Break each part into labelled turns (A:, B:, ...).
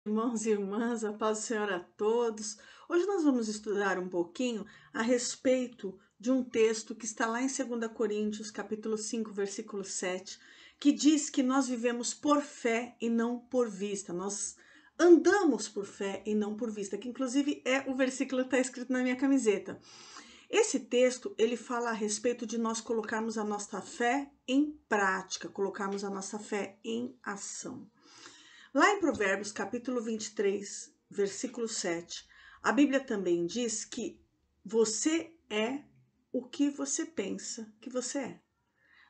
A: Irmãos e irmãs, a paz do Senhor a todos. Hoje nós vamos estudar um pouquinho a respeito de um texto que está lá em 2 Coríntios, capítulo 5, versículo 7, que diz que nós vivemos por fé e não por vista. Nós andamos por fé e não por vista, que inclusive é o versículo que está escrito na minha camiseta. Esse texto, ele fala a respeito de nós colocarmos a nossa fé em prática, colocarmos a nossa fé em ação. Lá em Provérbios, capítulo 23, versículo 7, a Bíblia também diz que você é o que você pensa que você é.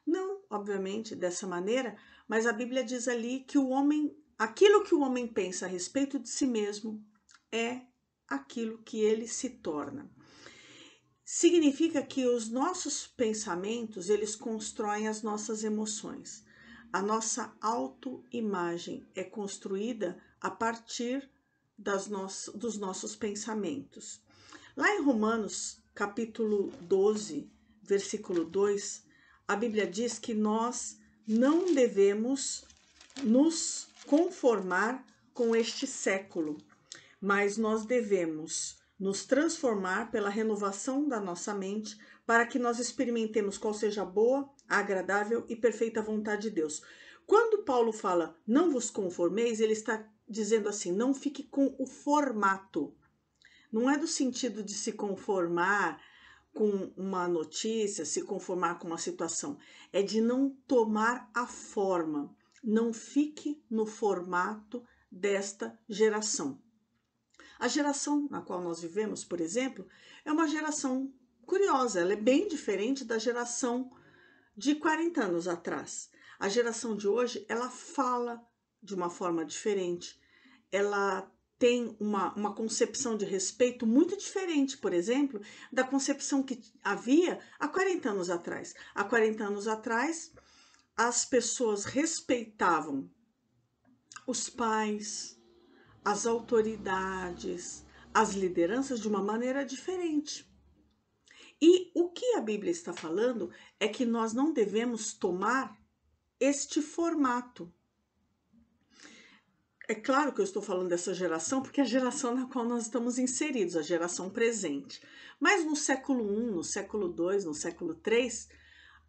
A: Não, obviamente, dessa maneira, mas a Bíblia diz ali que o homem, aquilo que o homem pensa a respeito de si mesmo é aquilo que ele se torna. Significa que os nossos pensamentos, eles constroem as nossas emoções. A nossa autoimagem é construída a partir dos nossos pensamentos. Lá em Romanos, capítulo 12, versículo 2, a Bíblia diz que nós não devemos nos conformar com este século, mas nós devemos nos transformar pela renovação da nossa mente para que nós experimentemos qual seja a boa, agradável e perfeita vontade de Deus. Quando Paulo fala não vos conformeis, ele está dizendo assim, não fique com o formato. Não é do sentido de se conformar com uma notícia, se conformar com uma situação. É de não tomar a forma. Não fique no formato desta geração. A geração na qual nós vivemos, por exemplo, é uma geração curiosa, ela é bem diferente da geração de 40 anos atrás. A geração de hoje, ela fala de uma forma diferente, ela tem uma concepção de respeito muito diferente, por exemplo, da concepção que havia há 40 anos atrás. Há 40 anos atrás, as pessoas respeitavam os pais, as autoridades, as lideranças de uma maneira diferente. E o que a Bíblia está falando é que nós não devemos tomar este formato. É claro que eu estou falando dessa geração porque é a geração na qual nós estamos inseridos, a geração presente. Mas no século I, no século II, no século III,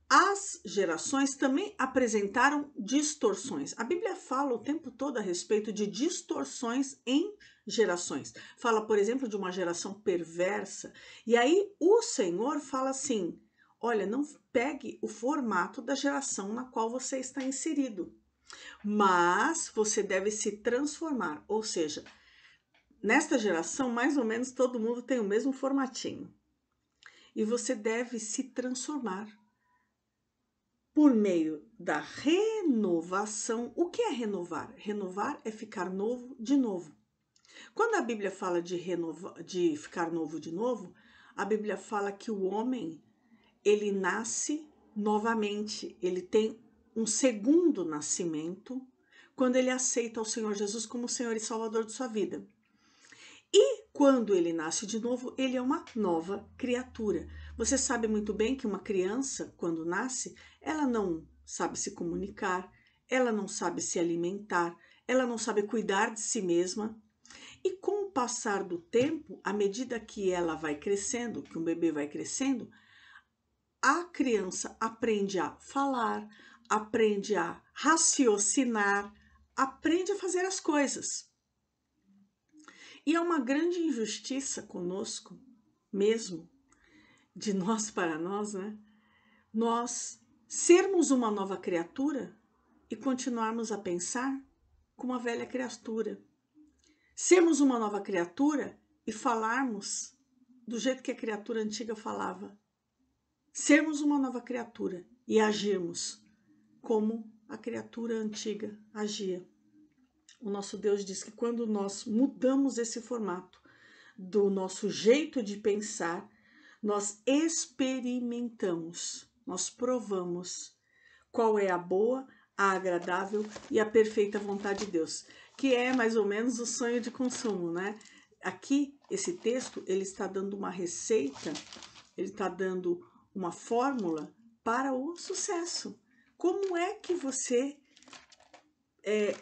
A: as gerações também apresentaram distorções. A Bíblia fala o tempo todo a respeito de distorções em gerações. Fala, por exemplo, de uma geração perversa. E aí o Senhor fala assim, olha, não pegue o formato da geração na qual você está inserido, mas você deve se transformar. Ou seja, nesta geração, mais ou menos todo mundo tem o mesmo formatinho. E você deve se transformar por meio da renovação. O que é renovar? Renovar é ficar novo de novo. Quando a Bíblia fala de ficar novo de novo, a Bíblia fala que o homem, ele nasce novamente, ele tem um segundo nascimento quando ele aceita o Senhor Jesus como Senhor e Salvador de sua vida. E quando ele nasce de novo, ele é uma nova criatura. Você sabe muito bem que uma criança, quando nasce, ela não sabe se comunicar, ela não sabe se alimentar, ela não sabe cuidar de si mesma. E com o passar do tempo, à medida que ela vai crescendo, que um bebê vai crescendo, a criança aprende a falar, aprende a raciocinar, aprende a fazer as coisas. E é uma grande injustiça conosco, mesmo, de nós para nós, né? Nós sermos uma nova criatura e continuarmos a pensar como uma velha criatura. Sermos uma nova criatura e falarmos do jeito que a criatura antiga falava. Sermos uma nova criatura e agirmos como a criatura antiga agia. O nosso Deus diz que quando nós mudamos esse formato do nosso jeito de pensar, nós experimentamos, nós provamos qual é a boa, a agradável e a perfeita vontade de Deus, que é mais ou menos o sonho de consumo, né? Aqui, esse texto, ele está dando uma receita, ele está dando uma fórmula para o sucesso. Como é que você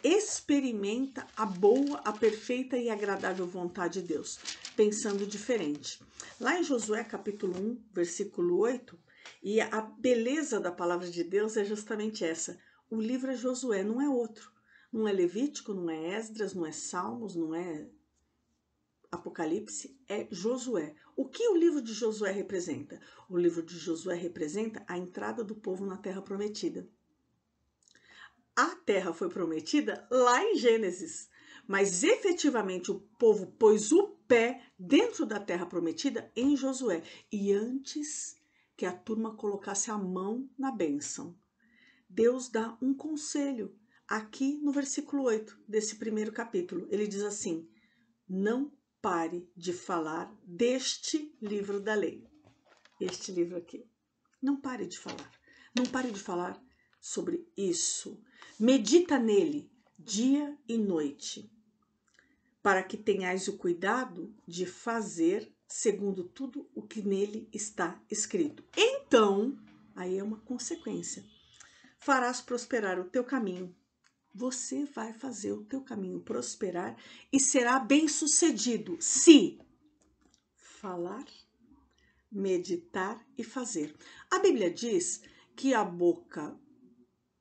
A: experimenta a boa, a perfeita e agradável vontade de Deus, pensando diferente. Lá em Josué capítulo 1, versículo 8, e a beleza da palavra de Deus é justamente essa. O livro é Josué, não é outro. Não é Levítico, não é Esdras, não é Salmos, não é Apocalipse, é Josué. O que o livro de Josué representa? O livro de Josué representa a entrada do povo na Terra Prometida. A terra foi prometida lá em Gênesis, mas efetivamente o povo pôs o pé dentro da terra prometida em Josué. E antes que a turma colocasse a mão na bênção, Deus dá um conselho aqui no versículo 8 desse primeiro capítulo. Ele diz assim: não pare de falar deste livro da lei. Este livro aqui. Não pare de falar. Não pare de falar sobre isso. Medita nele dia e noite, para que tenhais o cuidado de fazer segundo tudo o que nele está escrito. Então, aí é uma consequência, farás prosperar o teu caminho. Você vai fazer o teu caminho prosperar e será bem-sucedido se falar, meditar e fazer. A Bíblia diz que a boca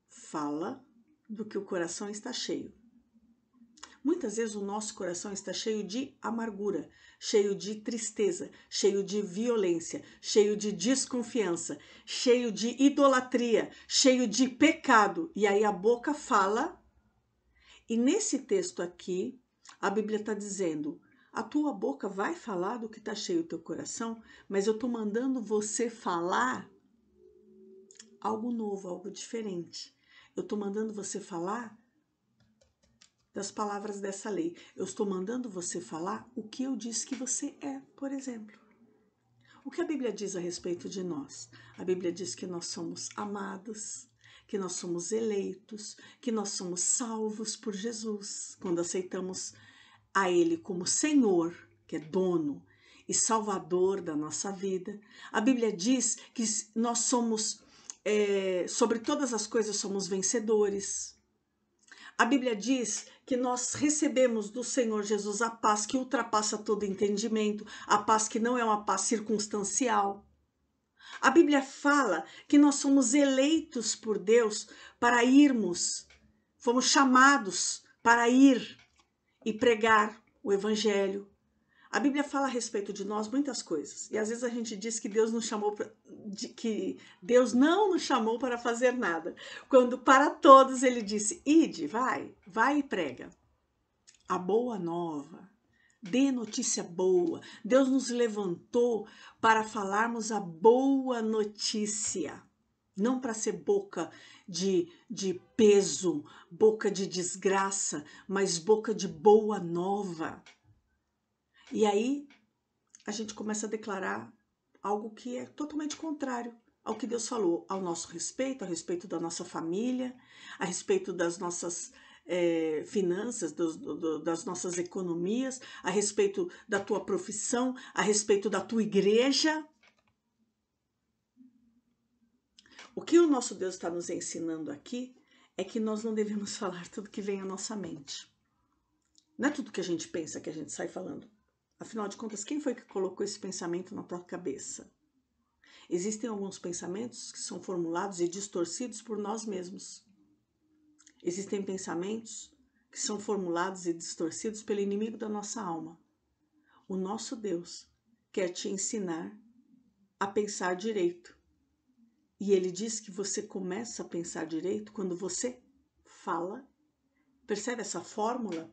A: fala do que o coração está cheio. Muitas vezes o nosso coração está cheio de amargura, cheio de tristeza, cheio de violência, cheio de desconfiança, cheio de idolatria, cheio de pecado. E aí a boca fala. E nesse texto aqui, a Bíblia está dizendo: a tua boca vai falar do que está cheio o teu coração, mas eu estou mandando você falar algo novo, algo diferente. Eu estou mandando você falar das palavras dessa lei. Eu estou mandando você falar o que eu disse que você é, por exemplo. O que a Bíblia diz a respeito de nós? A Bíblia diz que nós somos amados, que nós somos eleitos, que nós somos salvos por Jesus, quando aceitamos a Ele como Senhor, que é dono e salvador da nossa vida. A Bíblia diz que nós somos, sobre todas as coisas, somos vencedores. A Bíblia diz que nós recebemos do Senhor Jesus a paz que ultrapassa todo entendimento, a paz que não é uma paz circunstancial. A Bíblia fala que nós somos eleitos por Deus para irmos, fomos chamados para ir e pregar o Evangelho. A Bíblia fala a respeito de nós muitas coisas. E às vezes a gente diz que Deus não nos chamou para fazer nada. Quando para todos ele disse: ide, vai e prega a boa nova. Dê notícia boa. Deus nos levantou para falarmos a boa notícia. Não para ser boca de peso, boca de desgraça, mas boca de boa nova. E aí a gente começa a declarar algo que é totalmente contrário ao que Deus falou ao nosso respeito, a respeito da nossa família, a respeito das nossas finanças, das nossas economias, a respeito da tua profissão, a respeito da tua igreja. O que o nosso Deus está nos ensinando aqui é que nós não devemos falar tudo que vem à nossa mente. Não é tudo que a gente pensa que a gente sai falando. Afinal de contas, quem foi que colocou esse pensamento na tua cabeça? Existem alguns pensamentos que são formulados e distorcidos por nós mesmos. Existem pensamentos que são formulados e distorcidos pelo inimigo da nossa alma. O nosso Deus quer te ensinar a pensar direito. E ele diz que você começa a pensar direito quando você fala. Percebe essa fórmula?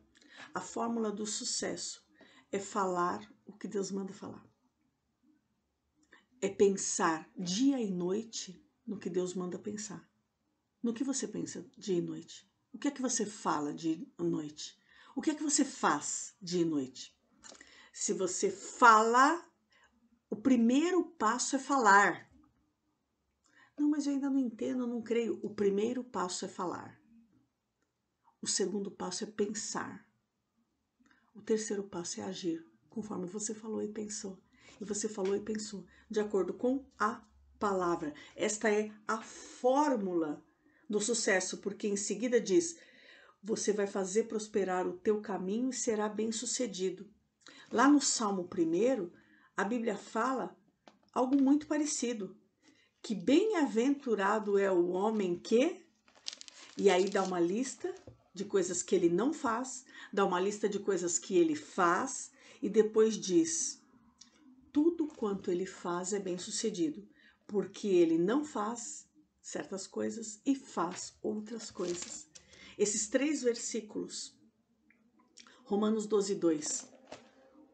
A: A fórmula do sucesso é falar o que Deus manda falar. É pensar dia e noite no que Deus manda pensar. No que você pensa dia e noite? O que é que você fala dia e noite? O que é que você faz dia e noite? Se você fala, o primeiro passo é falar. Não, mas eu ainda não entendo, eu não creio. O primeiro passo é falar. O segundo passo é pensar. O terceiro passo é agir, conforme você falou e pensou. E você falou e pensou, de acordo com a palavra. Esta é a fórmula do sucesso, porque em seguida diz: você vai fazer prosperar o teu caminho e será bem-sucedido. Lá no Salmo 1, a Bíblia fala algo muito parecido, que bem-aventurado é o homem que... E aí dá uma lista de coisas que ele não faz, dá uma lista de coisas que ele faz e depois diz: tudo quanto ele faz é bem-sucedido, porque ele não faz certas coisas e faz outras coisas. Esses 3 versículos, Romanos 12:2,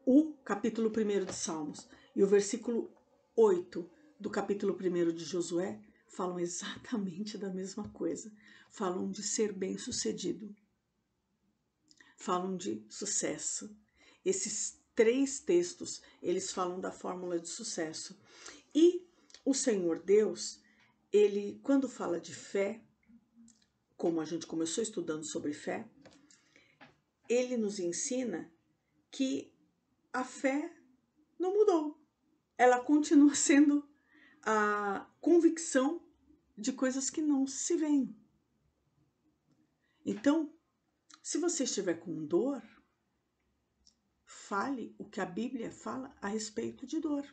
A: o capítulo 1 de Salmos e o versículo 8 do capítulo 1 de Josué, falam exatamente da mesma coisa. Falam de ser bem-sucedido. Falam de sucesso. Esses 3 textos, eles falam da fórmula de sucesso. E o Senhor Deus, ele, quando fala de fé, como a gente começou estudando sobre fé, ele nos ensina que a fé não mudou. Ela continua sendo a convicção de coisas que não se veem. Então, se você estiver com dor, fale o que a Bíblia fala a respeito de dor.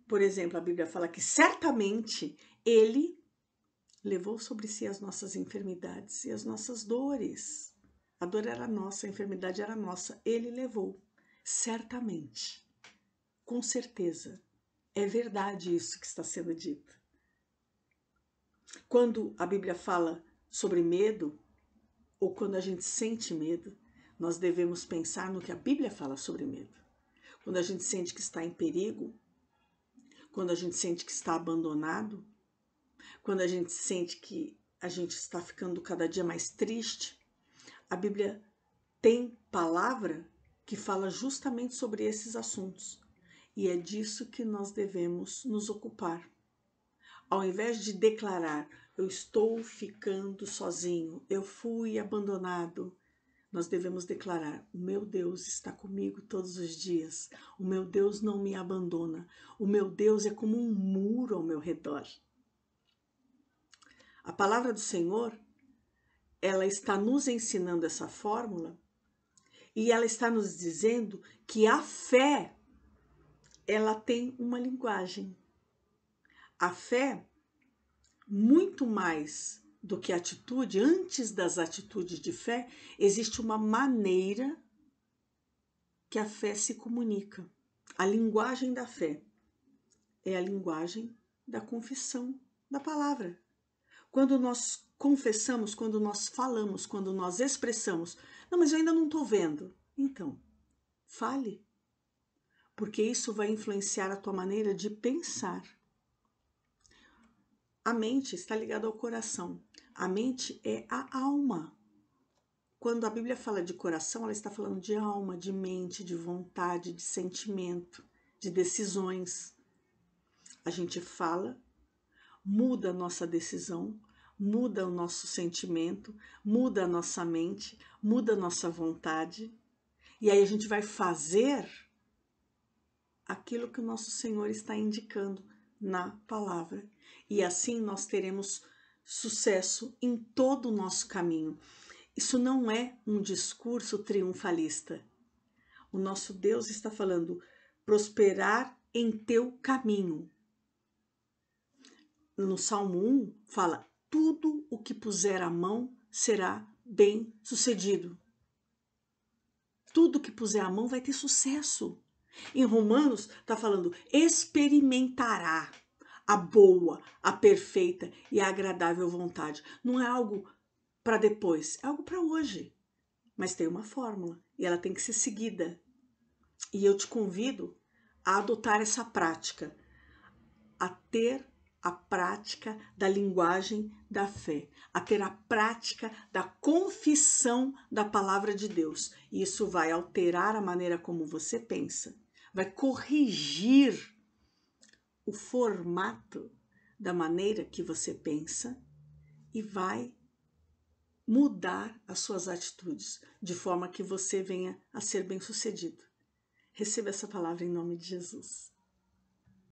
A: Por exemplo, a Bíblia fala que certamente Ele levou sobre si as nossas enfermidades e as nossas dores. A dor era nossa, a enfermidade era nossa. Ele levou, certamente, com certeza. É verdade isso que está sendo dito. Quando a Bíblia fala sobre medo, ou quando a gente sente medo, nós devemos pensar no que a Bíblia fala sobre medo. Quando a gente sente que está em perigo, quando a gente sente que está abandonado, quando a gente sente que a gente está ficando cada dia mais triste, a Bíblia tem palavra que fala justamente sobre esses assuntos. E é disso que nós devemos nos ocupar. Ao invés de declarar, eu estou ficando sozinho, eu fui abandonado, nós devemos declarar, o meu Deus está comigo todos os dias, o meu Deus não me abandona, o meu Deus é como um muro ao meu redor. A palavra do Senhor, ela está nos ensinando essa fórmula e ela está nos dizendo que a fé, ela tem uma linguagem. A fé, muito mais do que atitude, antes das atitudes de fé, existe uma maneira que a fé se comunica. A linguagem da fé é a linguagem da confissão da palavra. Quando nós confessamos, quando nós falamos, quando nós expressamos, não, mas eu ainda não estou vendo. Então, fale, porque isso vai influenciar a tua maneira de pensar. A mente está ligada ao coração. A mente é a alma. Quando a Bíblia fala de coração, ela está falando de alma, de mente, de vontade, de sentimento, de decisões. A gente fala, muda a nossa decisão, muda o nosso sentimento, muda a nossa mente, muda a nossa vontade. E aí a gente vai fazer aquilo que o nosso Senhor está indicando na palavra. E assim nós teremos sucesso em todo o nosso caminho. Isso não é um discurso triunfalista. O nosso Deus está falando prosperar em teu caminho. No Salmo 1 fala, tudo o que puser a mão será bem sucedido. Tudo que puser a mão vai ter sucesso. Em Romanos está falando, experimentará a boa, a perfeita e a agradável vontade. Não é algo para depois, é algo para hoje. Mas tem uma fórmula e ela tem que ser seguida. E eu te convido a adotar essa prática, a ter a prática da linguagem da fé, a ter a prática da confissão da palavra de Deus. E isso vai alterar a maneira como você pensa, vai corrigir o formato da maneira que você pensa e vai mudar as suas atitudes, de forma que você venha a ser bem-sucedido. Receba essa palavra em nome de Jesus.